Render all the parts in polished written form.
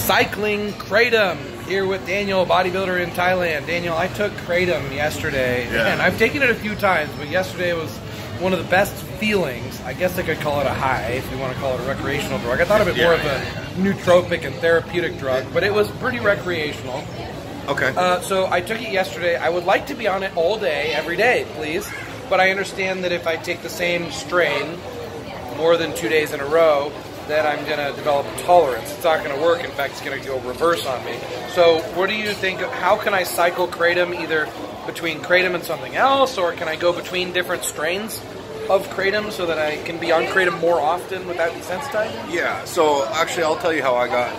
Cycling kratom here with Daniel, bodybuilder in Thailand. Daniel, I took kratom yesterday, and I've taken it a few times, but yesterday was one of the best feelings. I guess I could call it a high if you want to call it a recreational drug. I thought of it more of a nootropic and therapeutic drug, but it was pretty recreational. Okay. So I took it yesterday. I would like to be on it all day, every day, please. But I understand that if I take the same strain more than 2 days in a row, that I'm going to develop a tolerance. It's not going to work. In fact, it's going to go reverse on me. So what do you think? How can I cycle kratom, either between kratom and something else, or can I go between different strains of kratom so that I can be on kratom more often without desensitizing? Yeah, so actually I'll tell you how I got,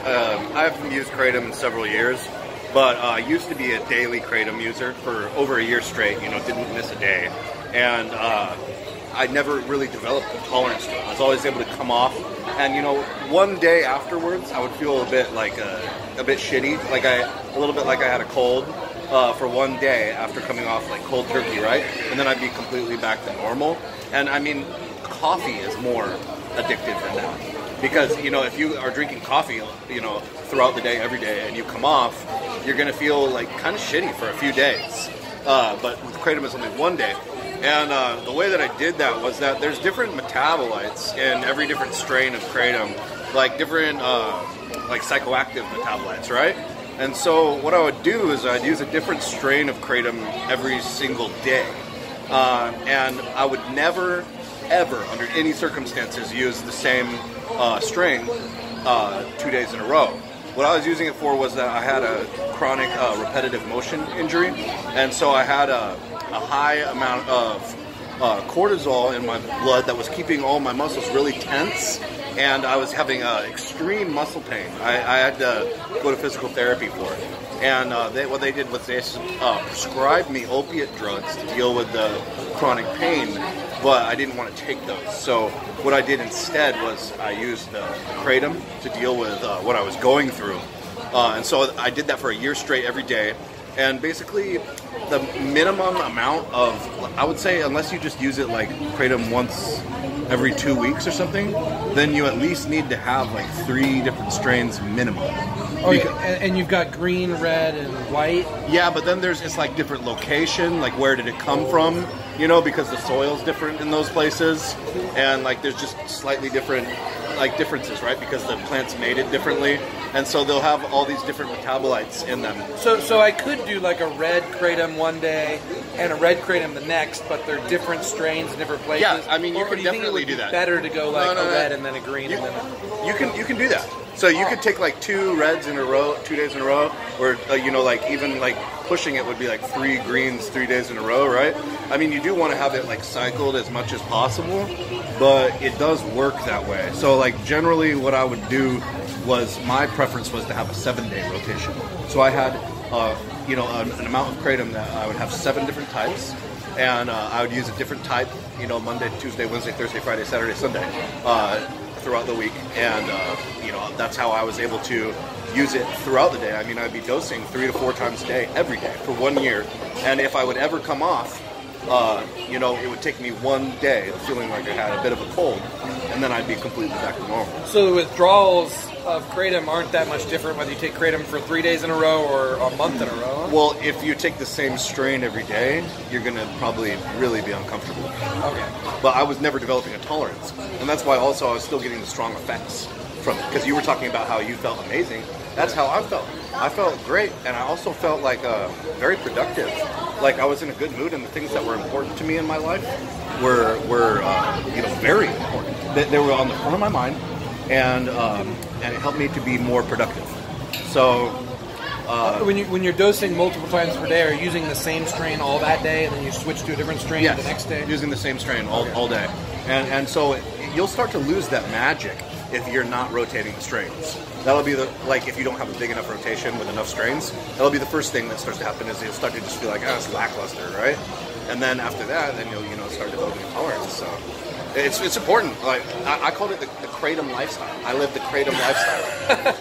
I haven't used kratom in several years, but I used to be a daily kratom user for over a year straight, you know, didn't miss a day. And I never really developed a tolerance to it. I was always able to come off, and you know, one day afterwards, I would feel a bit like a bit shitty, like a little bit like I had a cold for one day after coming off like cold turkey, right? And then I'd be completely back to normal. And I mean, coffee is more addictive than that, because you know, if you are drinking coffee, you know, throughout the day, every day, and you come off, you're gonna feel like kind of shitty for a few days. But with kratom, it's only one day. And the way that I did that was that there's different metabolites in every different strain of kratom, like different like psychoactive metabolites, right? And so what I would do is I'd use a different strain of kratom every single day. And I would never, ever, under any circumstances, use the same strain 2 days in a row. What I was using it for was that I had a chronic repetitive motion injury, and so I had a high amount of cortisol in my blood that was keeping all my muscles really tense, and I was having extreme muscle pain. I had to go to physical therapy for it. And what they did was they prescribed me opiate drugs to deal with the chronic pain, but I didn't want to take those. So what I did instead was I used kratom to deal with what I was going through. And so I did that for a year straight every day. And basically, the minimum amount of, I would say, unless you just use it like kratom once every 2 weeks or something, then you at least need to have like 3 different strains minimum. Oh, yeah. And you've got green, red, and white? Yeah, but then it's like different location, like where did it come from, you know, because the soil's different in those places, and like there's just slightly different like differences, right? Because the plants made it differently, and so they'll have all these different metabolites in them. So I could do like a red kratom one day and a red kratom the next, but they're different strains in different places. Yeah, I mean, you can definitely do that. Better to go like a red and then a green. You can do that. So you could take like 2 reds in a row, 2 days in a row, or you know, like even like pushing it would be like 3 greens 3 days in a row, right? I mean, you do want to have it like cycled as much as possible, but it does work that way. So like generally what I would do was, my preference was to have a 7-day rotation. So I had you know, an amount of kratom that I would have 7 different types, and I would use a different type, you know, Monday, Tuesday, Wednesday, Thursday, Friday, Saturday, Sunday, throughout the week. And you know, that's how I was able to use it throughout the day. I mean, I'd be dosing 3 to 4 times a day, every day, for 1 year. And if I would ever come off, you know, it would take me 1 day of feeling like I had a bit of a cold, and then I'd be completely back to normal. So the withdrawals of kratom aren't that much different whether you take kratom for 3 days in a row or a month in a row? Well, if you take the same strain every day, you're going to probably really be uncomfortable. Okay. But I was never developing a tolerance, and that's why also I was still getting the strong effects from it. Because you were talking about how you felt amazing. That's how I felt. I felt great, and I also felt like very productive. Like I was in a good mood, and the things that were important to me in my life were you know, very important. They were on the front of my mind, and it helped me to be more productive. So when you're dosing multiple times per day, are you using the same strain all that day, and then you switch to a different strain the next day? Using the same strain all day, and so you'll start to lose that magic if you're not rotating the strains. That'll be like if you don't have a big enough rotation with enough strains, that'll be the first thing that starts to happen, is you'll start to just feel like, it's lackluster, right? And then after that, then you'll, you know, start developing a tolerance. So it's important. Like I called it the kratom lifestyle. I live the kratom lifestyle.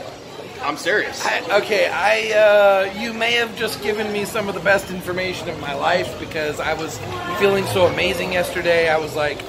I'm serious. You may have just given me some of the best information of my life, because I was feeling so amazing yesterday. I was like,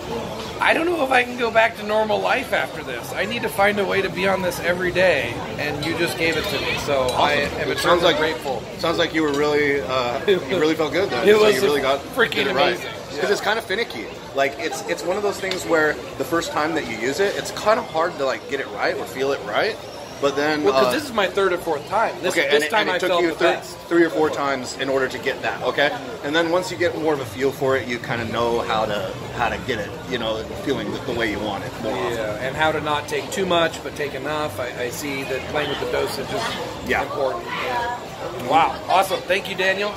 I don't know if I can go back to normal life after this. I need to find a way to be on this every day, and you just gave it to me. So Awesome. I am eternally grateful. Sounds like you were really, you really felt good then. It was you really got freaking amazing. Because it's kind of finicky. Like it's one of those things where the first time that you use it, it's kind of hard to like get it right or feel it right. But then, well, because this is my third or fourth time. This time I felt the best. 3 or 4 times in order to get that. Okay, and then once you get more of a feel for it, you kind of know how to get it. You know, feeling the way you want it more often. And how to not take too much, but take enough. I see that playing with the dosage is important. Yeah. Wow, awesome. Thank you, Daniel.